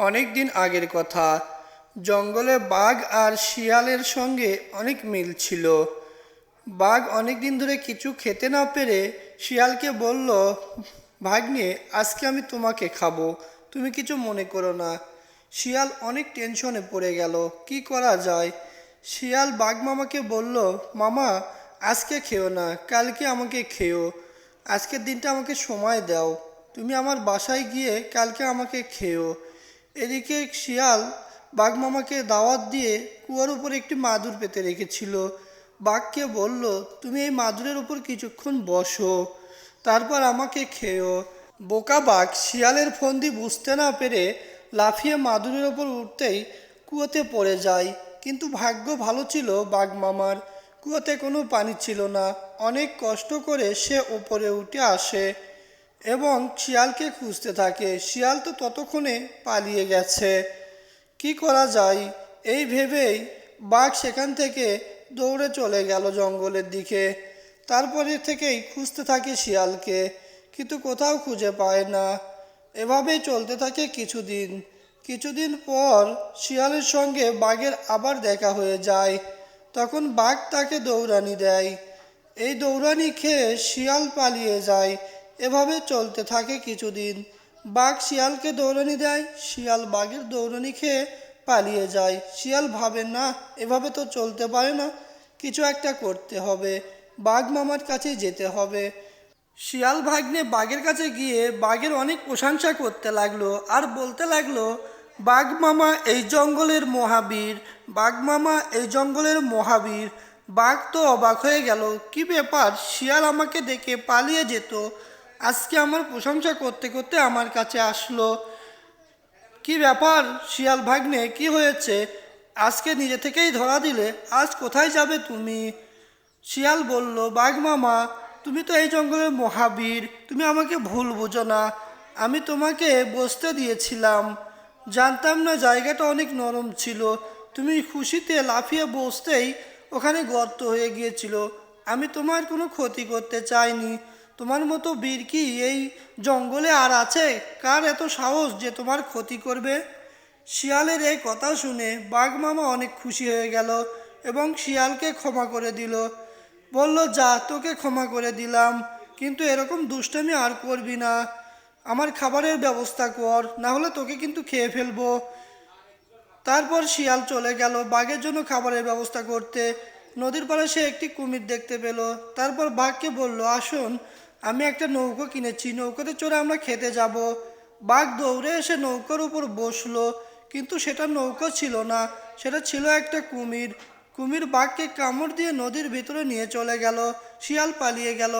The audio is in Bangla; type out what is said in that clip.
অনেক দিন আগের কথা। জঙ্গলে বাঘ আর শিয়ালের সঙ্গে অনেক মিল ছিল। বাঘ অনেক দিন ধরে কিছু খেতে না পেরে শিয়ালকে বলল, ভাগ্নে, আজকে আমি তোমাকে খাবো, তুমি কিছু মনে করো না। শিয়াল অনেক টেনশনে পড়ে গেল, কি করা যায়। শিয়াল বাঘ মামাকে বলল, মামা, আজকে খেও না, কালকে আমাকে খেও। আজকের দিনটা আমাকে সময় দাও, তুমি আমার বাসায় গিয়ে কালকে আমাকে খেও। এদিকে শিয়াল বাঘ মামাকে দাওয়াত দিয়ে কুয়ার উপর একটি মাদুর পেতে রেখেছিল। বাঘকে বলল, তুমি এই মাদুরের উপর কিছুক্ষণ বসো, তারপর আমাকে খেও। বোকা বাঘ শিয়ালের ফন্দি বুঝতে না পেরে লাফিয়ে মাদুরের ওপর উঠতেই কুয়োতে পড়ে যায়। কিন্তু ভাগ্য ভালো ছিল বাঘ মামার, কুয়োতে কোনো পানি ছিল না। অনেক কষ্ট করে সে উপরে উঠে আসে এবং শিয়ালকে খুঁজতে থাকে। শিয়াল তো ততক্ষণে পালিয়ে গেছে। কি করা যায় এই ভেবেই বাঘ সেখান থেকে দৌড়ে চলে গেল জঙ্গলের দিকে। তারপরে থেকেই খুঁজতে থাকে শিয়ালকে, কিন্তু কোথাও খুঁজে পায় না। এভাবেই চলতে থাকে কিছুদিন। কিছুদিন পর শিয়ালের সঙ্গে বাঘের আবার দেখা হয়ে যায়। তখন বাঘ তাকে দৌড়ানি দেয়। এই দৌড়ানি খেয়ে শিয়াল পালিয়ে যায়। এভাবে চলতে থাকে কিছুদিন। বাঘ শিয়ালকে দৌড়ানি দেয়, শিয়াল বাঘের দৌড়ানি খেয়ে পালিয়ে যায়। শিয়াল ভাবে, না, এভাবে তো চলতে পারে না, কিছু একটা করতে হবে, বাঘ মামার কাছে যেতে হবে। শিয়াল ভাগ্নে বাঘের কাছে গিয়ে বাঘের অনেক প্রশংসা করতে লাগলো আর বলতে লাগলো, বাঘ মামা এই জঙ্গলের মহাবীর, বাঘ মামা এই জঙ্গলের মহাবীর। বাঘ তো অবাক হয়ে গেল, কি ব্যাপার, শিয়াল আমাকে দেখে পালিয়ে যেত, আজকে আমার প্রশংসা করতে করতে আমার কাছে আসলো। কি ব্যাপার শিয়াল ভাগ্নে, কি হয়েছে, আজকে নিজে থেকেই ধরা দিলে, আজ কোথায় যাবে তুমি? শিয়াল বলল, বাঘ মামা, তুমি তো এই জঙ্গলের মহাবীর, তুমি আমাকে ভুল বুঝো না। আমি তোমাকে বসতে দিয়েছিলাম, জানতাম না জায়গাটা অনেক নরম ছিল, তুমি খুশিতে লাফিয়ে বসতেই ওখানে গর্ত হয়ে গিয়েছিল। আমি তোমার কোনো ক্ষতি করতে চাইনি। তোমার মতো বীর কি এই জঙ্গলে আর আছে? কার এত সাহস যে তোমার ক্ষতি করবে? শিয়ালের এই কথা শুনে বাঘ মামা অনেক খুশি হয়ে গেল এবং শিয়ালকে ক্ষমা করে দিল। বলল, যা, তোকে ক্ষমা করে দিলাম, কিন্তু এরকম দুষ্টামি আর করবি না। আমার খাবারের ব্যবস্থা কর, না হলে তোকে কিন্তু খেয়ে ফেলবো। তারপর শিয়াল চলে গেল বাঘের জন্য খাবারের ব্যবস্থা করতে। নদীর পাড়ে সে একটি কুমির দেখতে পেল। তারপর বাঘকে বলল, আসুন, আমি একটা নৌকো কিনেছি, নৌকোতে চড়ে আমরা খেতে যাব। বাঘ দৌড়ে এসে নৌকার উপর বসলো, কিন্তু সেটা নৌকো ছিল না, সেটা ছিল একটা কুমির। কুমির বাঘকে কামড় দিয়ে নদীর ভিতরে নিয়ে চলে গেল। শিয়াল পালিয়ে গেল।